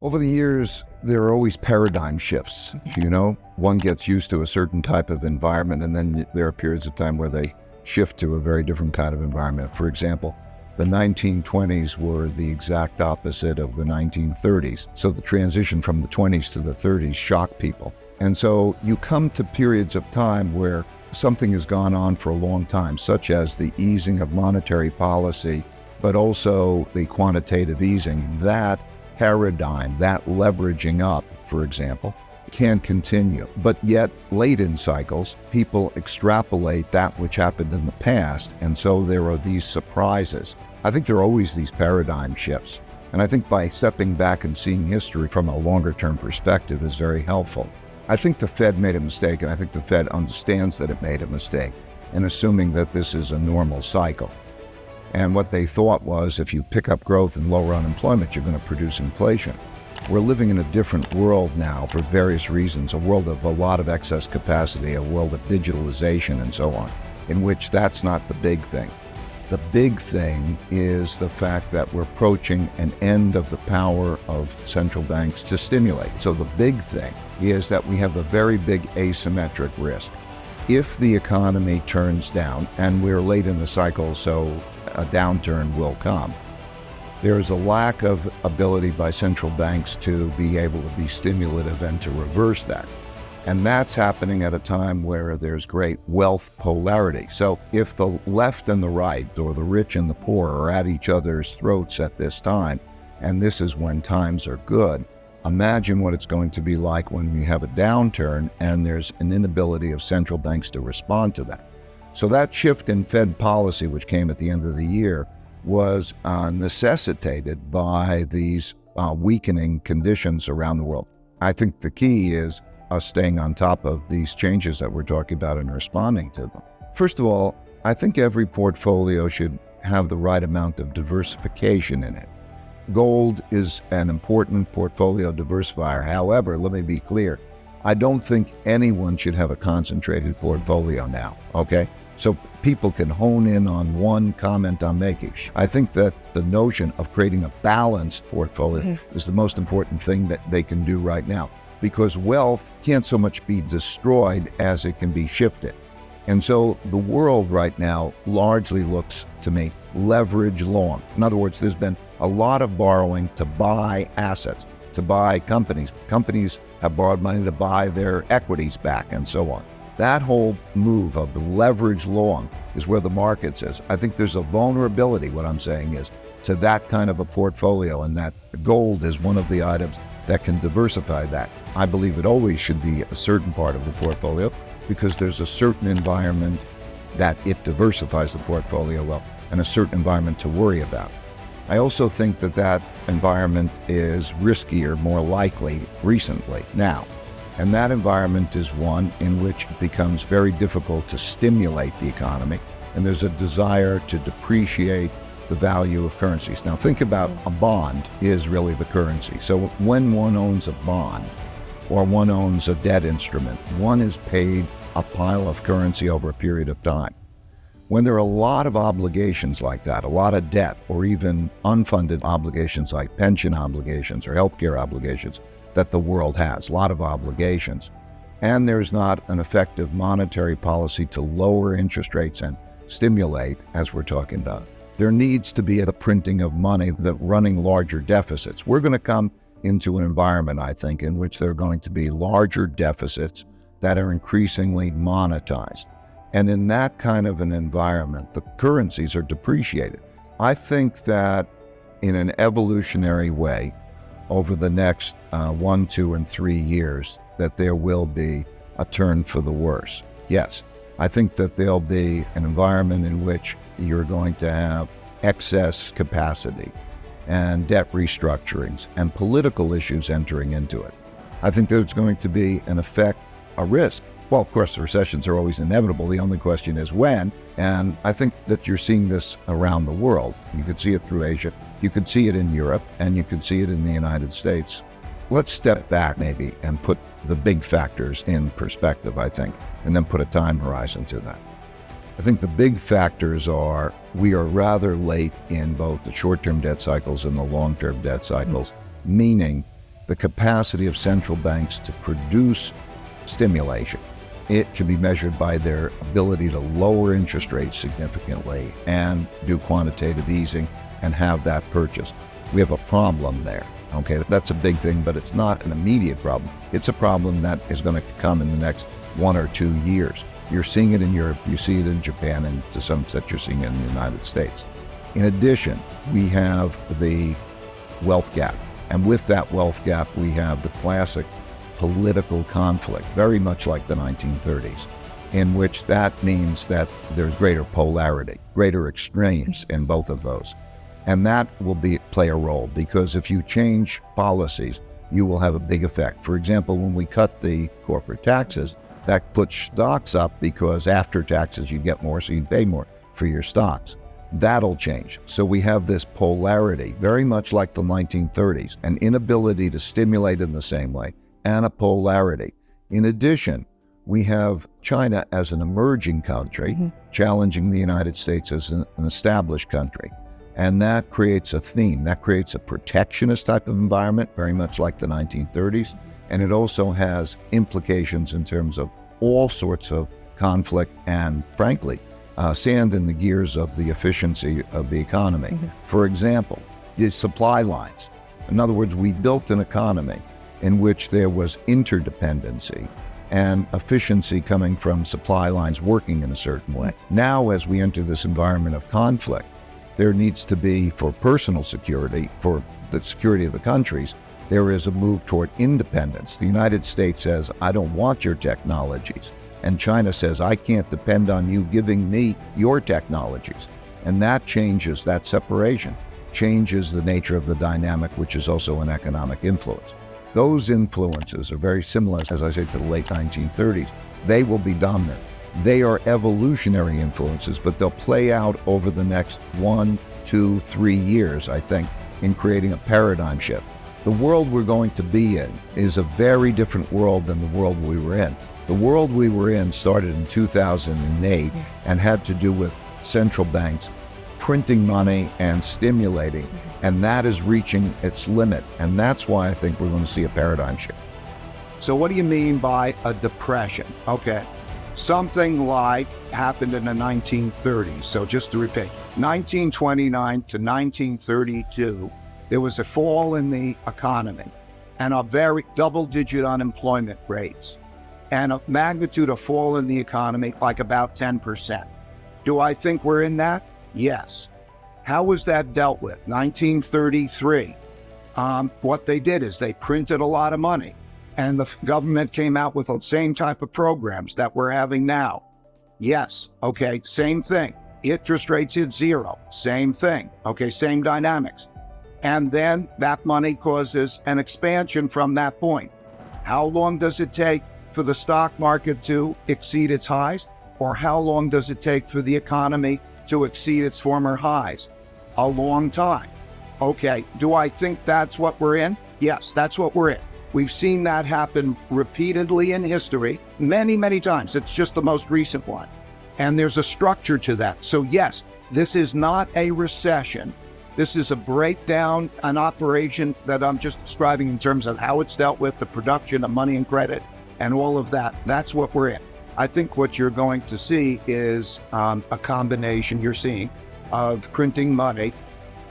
Over the years, there are always paradigm shifts. One gets used to a certain type of environment, and then there are periods of time where they shift to a very different kind of environment. For example, the 1920s were the exact opposite of the 1930s. So the transition from the 20s to the 30s shocked people. And so you come to periods of time where something has gone on for a long time, such as the easing of monetary policy, but also the quantitative easing. That paradigm, that leveraging up, for example, can continue. But yet, late in cycles, people extrapolate that which happened in the past, and so there are these surprises. I think there are always these paradigm shifts, and I think by stepping back and seeing history from a longer-term perspective is very helpful. I think the Fed made a mistake, and I think the Fed understands that it made a mistake in assuming that this is a normal cycle. And what they thought was, if you pick up growth and lower unemployment, you're going to produce inflation. We're living in a different world now for various reasons, a world of a lot of excess capacity, a world of digitalization and so on, in which that's not the big thing. The big thing is the fact that we're approaching an end of the power of central banks to stimulate. So the big thing is that we have a very big asymmetric risk. If the economy turns down, and we're late in the cycle, so a downturn will come, there is a lack of ability by central banks to be able to be stimulative and to reverse that. And that's happening at a time where there's great wealth polarity. So if the left and the right, or the rich and the poor, are at each other's throats at this time, and this is when times are good, imagine what it's going to be like when we have a downturn and there's an inability of central banks to respond to that. So that shift in Fed policy, which came at the end of the year, was necessitated by these weakening conditions around the world. I think the key is us staying on top of these changes that we're talking about and responding to them. First of all, I think every portfolio should have the right amount of diversification in it. Gold is an important portfolio diversifier. However, let me be clear, I don't think anyone should have a concentrated portfolio now, okay? So people can hone in on one comment I'm making. I think that the notion of creating a balanced portfolio is the most important thing that they can do right now, because wealth can't so much be destroyed as it can be shifted. And so the world right now largely looks, to me, leverage long. In other words, there's been a lot of borrowing to buy assets, to buy companies. Companies have borrowed money to buy their equities back and so on. That whole move of the leverage long is where the market is. I think there's a vulnerability, what I'm saying is, to that kind of a portfolio, and that gold is one of the items that can diversify that. I believe it always should be a certain part of the portfolio because there's a certain environment that it diversifies the portfolio well, and a certain environment to worry about. I also think that that environment is riskier, more likely recently now. And that environment is one in which it becomes very difficult to stimulate the economy, and there's a desire to depreciate the value of currencies. Now think about a bond is really the currency. So when one owns a bond or one owns a debt instrument, one is paid a pile of currency over a period of time. When there are a lot of obligations like that, a lot of debt, or even unfunded obligations like pension obligations or healthcare obligations that the world has, a lot of obligations, and there's not an effective monetary policy to lower interest rates and stimulate, as we're talking about, there needs to be a printing of money that running larger deficits. We're going to come into an environment, I think, in which there are going to be larger deficits that are increasingly monetized. And in that kind of an environment, the currencies are depreciated. I think that in an evolutionary way, over the next 1, 2, and 3 years, that there will be a turn for the worse. Yes, I think that there'll be an environment in which you're going to have excess capacity and debt restructurings and political issues entering into it. I think there's going to be an effect, a risk. Well, of course, recessions are always inevitable. The only question is when. And I think that you're seeing this around the world. You could see it through Asia. You could see it in Europe, and you could see it in the United States. Let's step back maybe and put the big factors in perspective, I think, and then put a time horizon to that. I think the big factors are we are rather late in both the short-term debt cycles and the long-term debt cycles, meaning the capacity of central banks to produce stimulation. It can be measured by their ability to lower interest rates significantly and do quantitative easing and have that purchased. We have a problem there. Okay, that's a big thing, but it's not an immediate problem. It's a problem that is going to come in the next 1 or 2 years. You're seeing it in Europe, you see it in Japan, and to some extent you're seeing it in the United States. In addition, we have the wealth gap. And with that wealth gap, we have the classic political conflict, very much like the 1930s, in which that means that there's greater polarity, greater extremes in both of those. And that will play a role, because if you change policies, you will have a big effect. For example, when we cut the corporate taxes, that puts stocks up because after taxes you get more, so you pay more for your stocks. That'll change. So we have this polarity, very much like the 1930s, an inability to stimulate in the same way, and a polarity. In addition, we have China as an emerging country, challenging the United States as an established country. And that creates a theme. That creates a protectionist type of environment, very much like the 1930s. And it also has implications in terms of all sorts of conflict and, frankly, sand in the gears of the efficiency of the economy. For example, the supply lines. In other words, we built an economy in which there was interdependency and efficiency coming from supply lines working in a certain way. Now, as we enter this environment of conflict, there needs to be, for personal security, for the security of the countries, there is a move toward independence. The United States says, I don't want your technologies. And China says, I can't depend on you giving me your technologies. And that changes, that separation changes the nature of the dynamic, which is also an economic influence. Those influences are very similar, as I say, to the late 1930s. They will be dominant. They are evolutionary influences, but they'll play out over the next 1, 2, 3 years, I think, in creating a paradigm shift. The world we're going to be in is a very different world than the world we were in. The world we were in started in 2008 and had to do with central banks printing money and stimulating, and that is reaching its limit. And that's why I think we're going to see a paradigm shift. So what do you mean by a depression? Okay. Something like happened in the 1930s. So just to repeat, 1929 to 1932, there was a fall in the economy and a very double-digit unemployment rates and a magnitude of fall in the economy like about 10%. Do I think we're in that? Yes. How was that dealt with? 1933. What they did is they printed a lot of money. And the government came out with the same type of programs that we're having now. Yes, okay, same thing. Interest rates at zero, same thing. Okay, same dynamics. And then that money causes an expansion from that point. How long does it take for the stock market to exceed its highs? Or how long does it take for the economy to exceed its former highs? A long time. Okay, do I think that's what we're in? Yes, that's what we're in. We've seen that happen repeatedly in history, many, many times. It's just the most recent one. And there's a structure to that. So yes, this is not a recession. This is a breakdown, an operation that I'm just describing in terms of how it's dealt with, the production of money and credit and all of that. That's what we're in. I think what you're going to see is a combination you're seeing of printing money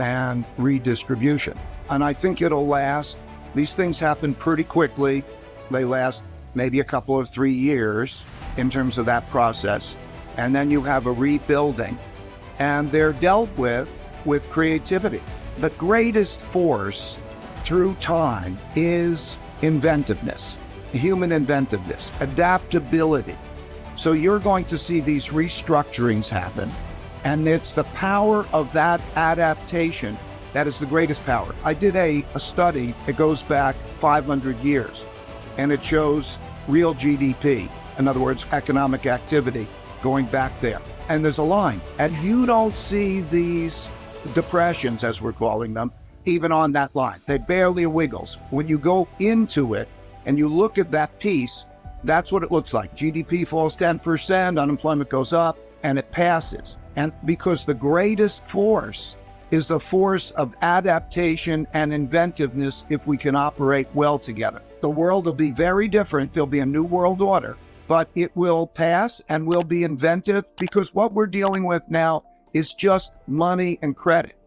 and redistribution. And I think it'll last. These things happen pretty quickly. They last maybe a couple of 3 years in terms of that process. And then you have a rebuilding. And they're dealt with creativity. The greatest force through time is inventiveness, human inventiveness, adaptability. So you're going to see these restructurings happen. And it's the power of that adaptation that is the greatest power. I did a study that goes back 500 years, and it shows real GDP, in other words, economic activity, going back there. And there's a line, and you don't see these depressions, as we're calling them, even on that line. They barely wiggles. When you go into it and you look at that piece, that's what it looks like. GDP falls 10%, unemployment goes up, and it passes. And because the greatest force is the force of adaptation and inventiveness if we can operate well together. The world will be very different. There'll be a new world order, but it will pass and will be inventive because what we're dealing with now is just money and credit.